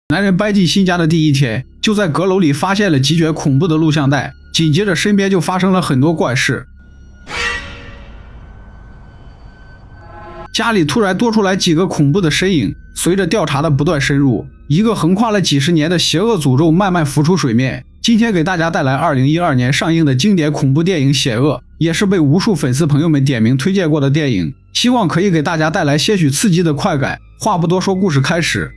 男人搬进新家的第一天，就在阁楼里发现了几卷恐怖的录像带，紧接着身边就发生了很多怪事。家里突然多出来几个恐怖的身影，随着调查的不断深入，一个横跨了几十年的邪恶诅咒慢慢浮出水面。今天给大家带来2012年上映的经典恐怖电影《邪恶》，也是被无数粉丝朋友们点名推荐过的电影，希望可以给大家带来些许刺激的快感。话不多说，故事开始。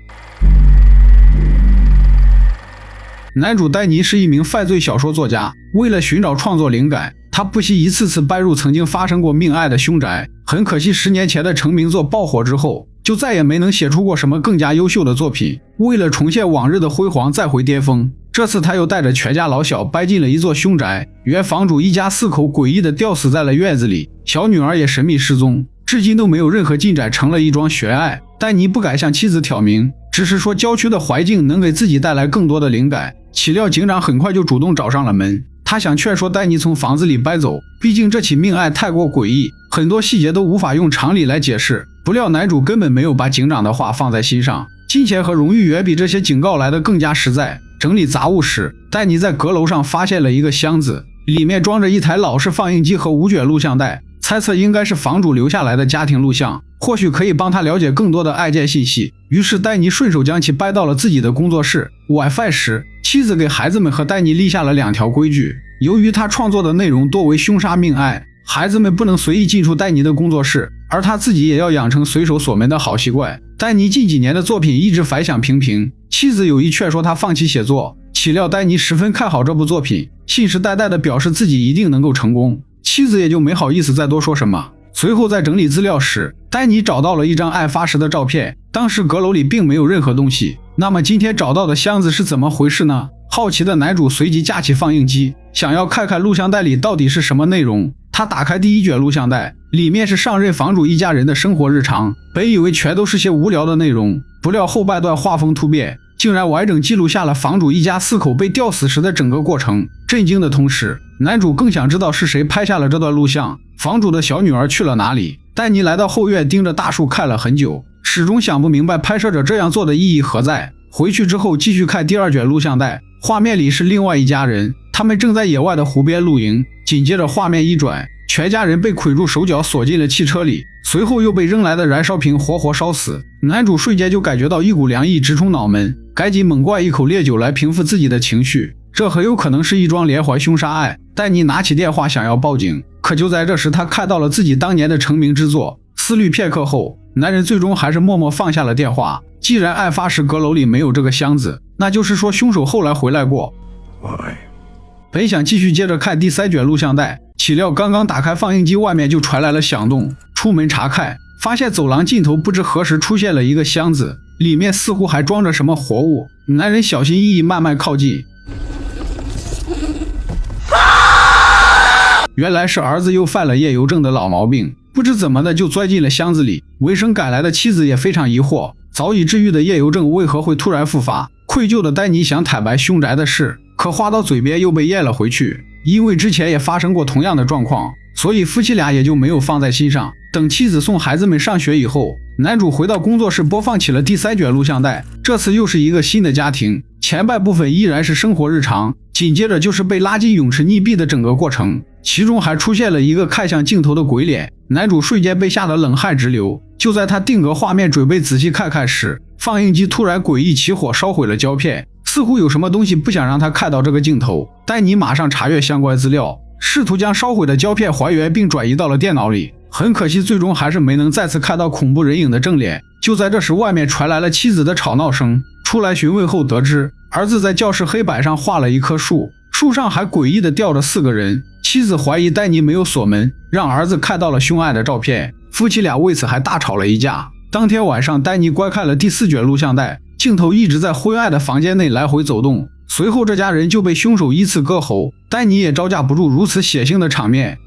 男主丹尼是一名犯罪小说作家，为了寻找创作灵感，他不惜一次次搬入曾经发生过命案的凶宅。很可惜10年前的成名作爆火之后，就再也没能写出过什么更加优秀的作品。为了重现往日的辉煌，再回巅峰，这次他又带着全家老小搬进了一座凶宅。原房主一家4口诡异地吊死在了院子里，小女儿也神秘失踪，至今都没有任何进展，成了一桩悬案。丹尼不敢向妻子挑明，只是说郊区的环境能给自己带来更多的灵感。岂料警长很快就主动找上了门，他想劝说丹尼从房子里搬走，毕竟这起命案太过诡异，很多细节都无法用常理来解释。不料男主根本没有把警长的话放在心上，金钱和荣誉远比这些警告来的更加实在。整理杂物时，丹尼在阁楼上发现了一个箱子，里面装着一台老式放映机和5卷录像带，猜测应该是房主留下来的家庭录像，或许可以帮他了解更多的案件信息。于是丹尼顺手将其搬到了自己的工作室。晚饭时，妻子给孩子们和丹尼立下了2条规矩，由于他创作的内容多为凶杀命案，孩子们不能随意进出丹尼的工作室，而他自己也要养成随手锁门的好习惯。丹尼近几年的作品一直反响平平，妻子有意劝说他放弃写作，岂料丹尼十分看好这部作品，信誓旦旦地表示自己一定能够成功，妻子也就没好意思再多说什么。随后在整理资料时，丹尼找到了一张案发时的照片，当时阁楼里并没有任何东西。那么今天找到的箱子是怎么回事呢？好奇的男主随即架起放映机，想要看看录像带里到底是什么内容。他打开第1卷录像带，里面是上任房主一家人的生活日常，本以为全都是些无聊的内容，不料后半段画风突变，竟然完整记录下了房主一家4口被吊死时的整个过程。震惊的同时，男主更想知道是谁拍下了这段录像，房主的小女儿去了哪里。丹尼来到后院，盯着大树看了很久，始终想不明白拍摄者这样做的意义何在。回去之后继续看第2卷录像带，画面里是另外一家人，他们正在野外的湖边露营。紧接着画面一转，全家人被捆住手脚锁进了汽车里，随后又被扔来的燃烧瓶活活烧死。男主瞬间就感觉到一股凉意直冲脑门，赶紧猛灌一口烈酒来平复自己的情绪，这很有可能是一桩连环凶杀案。丹尼拿起电话想要报警，可就在这时，他看到了自己当年的成名之作。思虑片刻后，男人最终还是默默放下了电话。既然案发时阁楼里没有这个箱子，那就是说凶手后来回来过。本想继续接着看第3卷录像带，岂料刚刚打开放映机，外面就传来了响动。出门查看，发现走廊尽头不知何时出现了一个箱子，里面似乎还装着什么活物。男人小心翼翼慢慢靠近，原来是儿子又犯了夜游症的老毛病，不知怎么的就钻进了箱子里。闻声赶来的妻子也非常疑惑，早已治愈的夜游症为何会突然复发？愧疚的丹尼想坦白凶宅的事，可话到嘴边又被咽了回去。因为之前也发生过同样的状况，所以夫妻俩也就没有放在心上。等妻子送孩子们上学以后，男主回到工作室播放起了第3卷录像带，这次又是一个新的家庭。前半部分依然是生活日常，紧接着就是被拉进泳池溺毙的整个过程，其中还出现了一个看向镜头的鬼脸。男主瞬间被吓得冷汗直流。就在他定格画面准备仔细看看时，放映机突然诡异起火，烧毁了胶片，似乎有什么东西不想让他看到这个镜头。丹尼马上查阅相关资料，试图将烧毁的胶片还原并转移到了电脑里。很可惜，最终还是没能再次看到恐怖人影的正脸。就在这时，外面传来了妻子的吵闹声。出来询问后得知，儿子在教室黑板上画了一棵树，树上还诡异地吊着4个人。妻子怀疑丹尼没有锁门，让儿子看到了凶案的照片，夫妻俩为此还大吵了一架。当天晚上，丹尼观看了第4卷录像带，镜头一直在昏暗的房间内来回走动，随后这家人就被凶手依次割喉。丹尼也招架不住如此血腥的场面，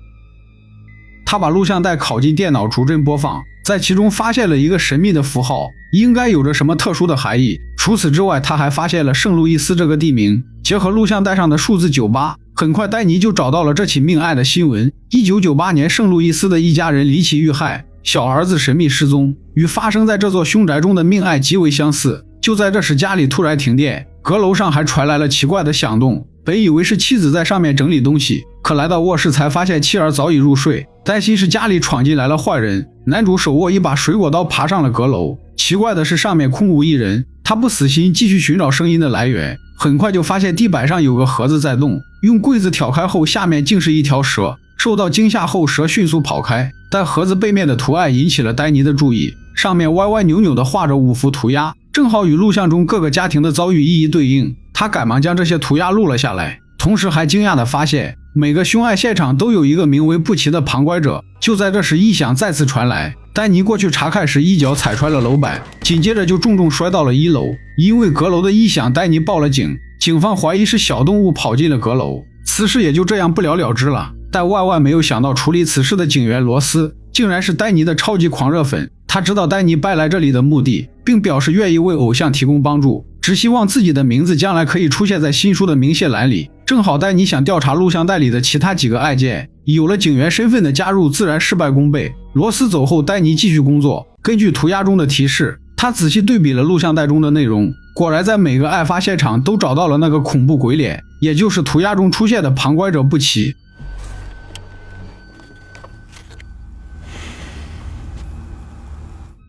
他把录像带拷进电脑逐帧播放，在其中发现了一个神秘的符号，应该有着什么特殊的含义。除此之外，他还发现了圣路易斯这个地名，结合录像带上的数字98，很快丹尼就找到了这起命案的新闻。1998年，圣路易斯的一家人离奇遇害，小儿子神秘失踪，与发生在这座凶宅中的命案极为相似。就在这时，家里突然停电，阁楼上还传来了奇怪的响动。本以为是妻子在上面整理东西，可来到卧室才发现妻儿早已入睡，担心是家里闯进来了坏人。男主手握一把水果刀爬上了阁楼，奇怪的是上面空无一人。他不死心，继续寻找声音的来源，很快就发现地板上有个盒子在动，用柜子挑开后，下面竟是一条蛇。受到惊吓后，蛇迅速跑开，但盒子背面的图案引起了丹尼的注意，上面歪歪扭扭地画着5幅涂鸦，正好与录像中各个家庭的遭遇一一对应。他赶忙将这些涂鸦录了下来，同时还惊讶地发现每个凶案现场都有一个名为不齐的旁观者。就在这时，异响再次传来，丹尼过去查看时一脚踩穿了楼板，紧接着就重重摔到了1楼。因为阁楼的异响，丹尼报了警，警方怀疑是小动物跑进了阁楼，此事也就这样不了了之了。但万万没有想到，处理此事的警员罗斯竟然是丹尼的超级狂热粉。他知道丹尼搬来这里的目的，并表示愿意为偶像提供帮助，只希望自己的名字将来可以出现在新书的明谢栏里。正好丹尼想调查录像带里的其他几个案件，有了警员身份的加入，自然事半功倍。罗斯走后，丹尼继续工作，根据涂鸦中的提示，他仔细对比了录像带中的内容，果然在每个案发现场都找到了那个恐怖鬼脸，也就是涂鸦中出现的旁观者不齐。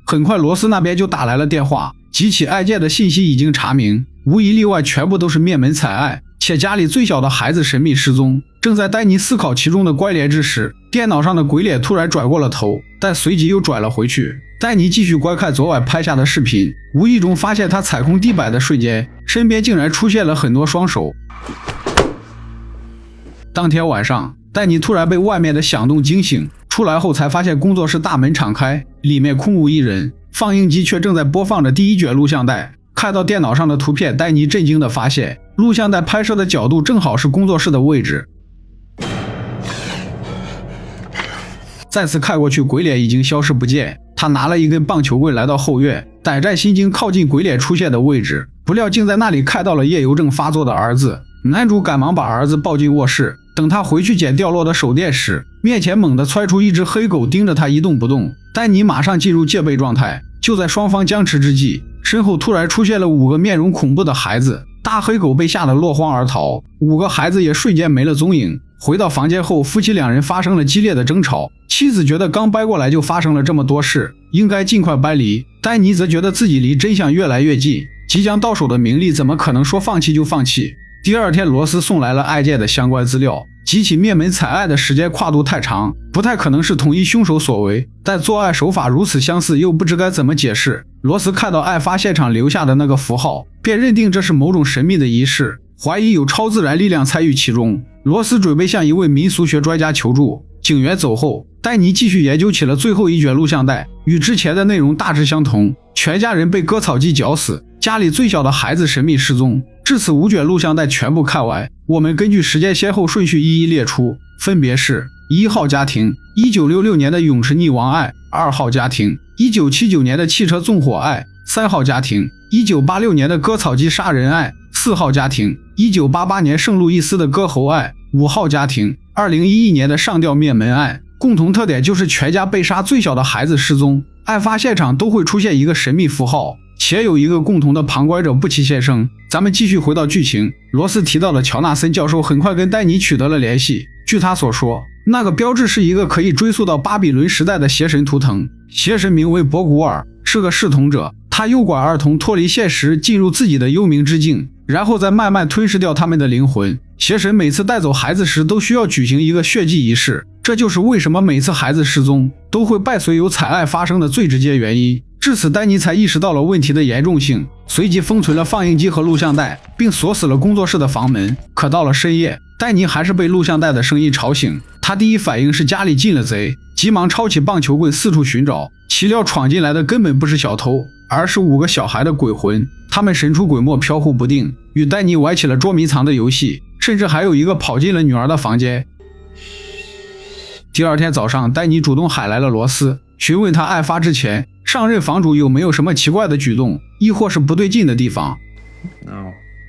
很快罗斯那边就打来了电话，几起案件的信息已经查明，无一例外全部都是灭门惨案，且家里最小的孩子神秘失踪。正在丹尼思考其中的关联之时，电脑上的鬼脸突然转过了头，但随即又转了回去。丹尼继续观看昨晚拍下的视频，无意中发现他踩空地板的瞬间，身边竟然出现了很多双手。当天晚上，丹尼突然被外面的响动惊醒，出来后才发现工作室大门敞开，里面空无一人，放映机却正在播放着第一卷录像带。看到电脑上的图片，丹尼震惊地发现，录像带拍摄的角度正好是工作室的位置。再次看过去，鬼脸已经消失不见。他拿了一根棒球棍来到后院，胆战心惊靠近鬼脸出现的位置，不料竟在那里看到了夜游症发作的儿子。男主赶忙把儿子抱进卧室，等他回去捡掉落的手电时，面前猛地窜出一只黑狗，盯着他一动不动。丹尼马上进入戒备状态。就在双方僵持之际，身后突然出现了5个面容恐怖的孩子，大黑狗被吓得落荒而逃，5个孩子也瞬间没了踪影。回到房间后，夫妻2人发生了激烈的争吵，妻子觉得刚搬过来就发生了这么多事，应该尽快搬离。丹尼则觉得自己离真相越来越近，即将到手的名利怎么可能说放弃就放弃。第二天，罗斯送来了案件的相关资料，几起灭门惨案的时间跨度太长，不太可能是同一凶手所为，但作案手法如此相似，又不知该怎么解释。罗斯看到案发现场留下的那个符号，便认定这是某种神秘的仪式，怀疑有超自然力量参与其中。罗斯准备向一位民俗学专家求助。警员走后，丹尼继续研究起了最后一卷录像带，与之前的内容大致相同，全家人被割草机绞死，家里最小的孩子神秘失踪。至此5卷录像带全部看完，我们根据时间先后顺序一一列出，分别是1号家庭1966年的泳池溺亡案，2号家庭1979年的汽车纵火案，3号家庭1986年的割草机杀人案，4号家庭1988年圣路易斯的割喉案，5号家庭2011年的上吊灭门案。共同特点就是全家被杀，最小的孩子失踪，案发现场都会出现一个神秘符号，且有一个共同的旁观者不齐现身。咱们继续回到剧情，罗斯提到的乔纳森教授很快跟丹尼取得了联系。据他所说，那个标志是一个可以追溯到巴比伦时代的邪神图腾，邪神名为博古尔，是个视同者，他诱拐儿童脱离现实，进入自己的幽冥之境，然后再慢慢吞噬掉他们的灵魂。邪神每次带走孩子时都需要举行一个血祭仪式，这就是为什么每次孩子失踪都会伴随有惨案发生的最直接原因。至此，丹尼才意识到了问题的严重性，随即封存了放映机和录像带，并锁死了工作室的房门。可到了深夜，丹尼还是被录像带的声音吵醒，他第一反应是家里进了贼，急忙抄起棒球棍四处寻找，岂料闯进来的根本不是小偷，而是5个小孩的鬼魂。他们神出鬼没，飘忽不定，与丹尼玩起了捉迷藏的游戏，甚至还有一个跑进了女儿的房间。第二天早上，丹尼主动喊来了罗斯，询问他案发之前上任房主有没有什么奇怪的举动，亦或是不对劲的地方。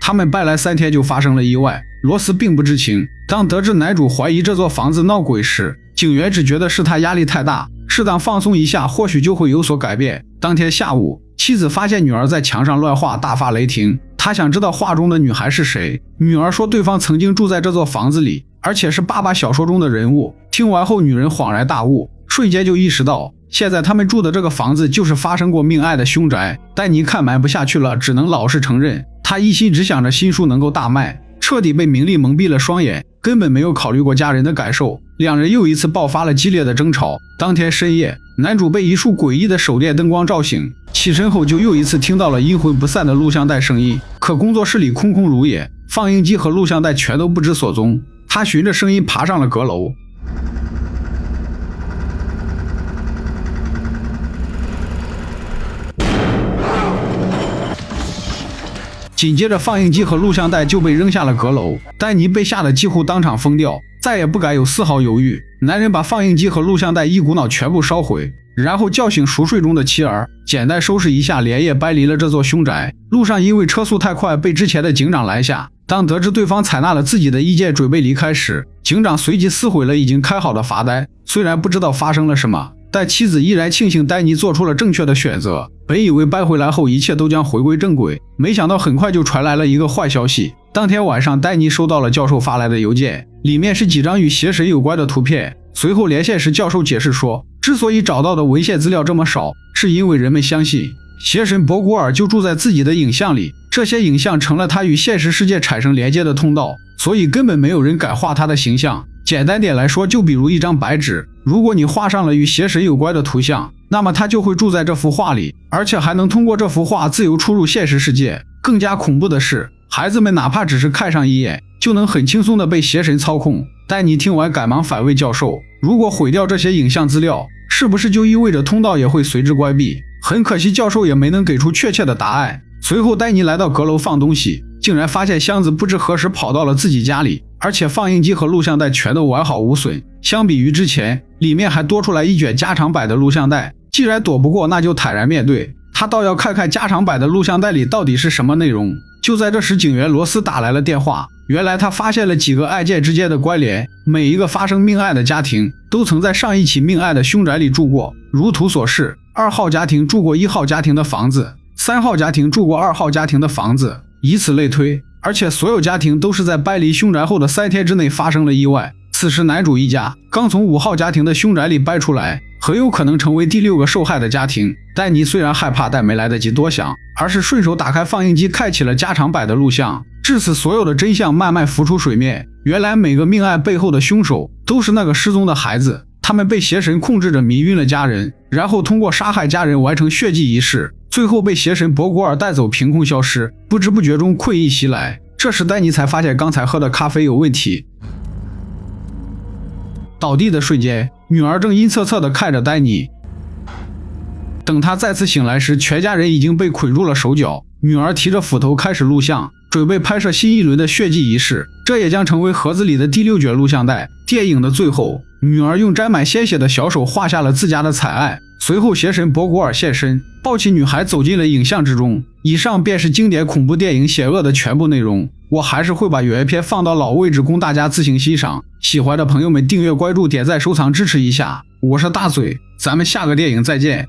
他们搬来3天就发生了意外，罗斯并不知情。当得知男主怀疑这座房子闹鬼时，警员只觉得是他压力太大，适当放松一下，或许就会有所改变。当天下午，妻子发现女儿在墙上乱画，大发雷霆。他想知道画中的女孩是谁。女儿说对方曾经住在这座房子里，而且是爸爸小说中的人物。听完后，女人恍然大悟，瞬间就意识到现在他们住的这个房子就是发生过命案的凶宅。丹尼看瞒不下去了，只能老实承认，他一心只想着新书能够大卖，彻底被名利蒙蔽了双眼，根本没有考虑过家人的感受。两人又一次爆发了激烈的争吵。当天深夜，男主被一束诡异的手电灯光照醒，起身后就又一次听到了阴魂不散的录像带声音，可工作室里空空如也，放映机和录像带全都不知所踪。他循着声音爬上了阁楼。紧接着放映机和录像带就被扔下了阁楼，丹尼被吓得几乎当场疯掉，再也不敢有丝毫犹豫。男人把放映机和录像带一股脑全部烧毁，然后叫醒熟睡中的妻儿，简单收拾一下，连夜搬离了这座凶宅。路上因为车速太快，被之前的警长拦下。当得知对方采纳了自己的意见，准备离开时，警长随即撕毁了已经开好的罚单。虽然不知道发生了什么，但妻子依然庆幸丹尼做出了正确的选择。本以为搬回来后一切都将回归正轨，没想到很快就传来了一个坏消息。当天晚上，丹尼收到了教授发来的邮件，里面是几张与邪神有关的图片。随后连线时，教授解释说，之所以找到的文献资料这么少，是因为人们相信邪神博古尔就住在自己的影像里，这些影像成了他与现实世界产生连接的通道，所以根本没有人敢画他的形象。简单点来说，就比如一张白纸，如果你画上了与邪神有关的图像，那么他就会住在这幅画里，而且还能通过这幅画自由出入现实世界。更加恐怖的是，孩子们哪怕只是看上一眼，就能很轻松地被邪神操控。丹尼听完赶忙反问教授，如果毁掉这些影像资料，是不是就意味着通道也会随之关闭？很可惜，教授也没能给出确切的答案。随后丹尼来到阁楼放东西，竟然发现箱子不知何时跑到了自己家里，而且放映机和录像带全都完好无损。相比于之前，里面还多出来一卷加长版的录像带。既然躲不过，那就坦然面对。他倒要看看加长版的录像带里到底是什么内容。就在这时，警员罗斯打来了电话。原来他发现了几个案件之间的关联，每一个发生命案的家庭都曾在上一起命案的凶宅里住过。如图所示，2号家庭住过1号家庭的房子，3号家庭住过2号家庭的房子，以此类推。而且所有家庭都是在搬离凶宅后的3天之内发生了意外。此时男主一家刚从5号家庭的凶宅里搬出来，很有可能成为第6个受害的家庭。丹尼虽然害怕，但没来得及多想，而是顺手打开放映机开启了加长版的录像。至此，所有的真相慢慢浮出水面。原来每个命案背后的凶手都是那个失踪的孩子，他们被邪神控制着迷晕了家人，然后通过杀害家人完成血祭仪式，最后被邪神博古尔带走，凭空消失。不知不觉中困意袭来，这时丹尼才发现刚才喝的咖啡有问题。倒地的瞬间，女儿正阴恻恻地看着丹尼。等他再次醒来时，全家人已经被捆住了手脚。女儿提着斧头开始录像，准备拍摄新一轮的血祭仪式，这也将成为盒子里的第6卷录像带。电影的最后，女儿用沾满鲜血的小手画下了自家的惨案。随后邪神博古尔现身，抱起女孩走进了影像之中。以上便是经典恐怖电影《险恶》的全部内容。我还是会把原片放到老位置供大家自行欣赏。喜欢的朋友们订阅关注点赞收藏支持一下。我是大嘴，咱们下个电影再见。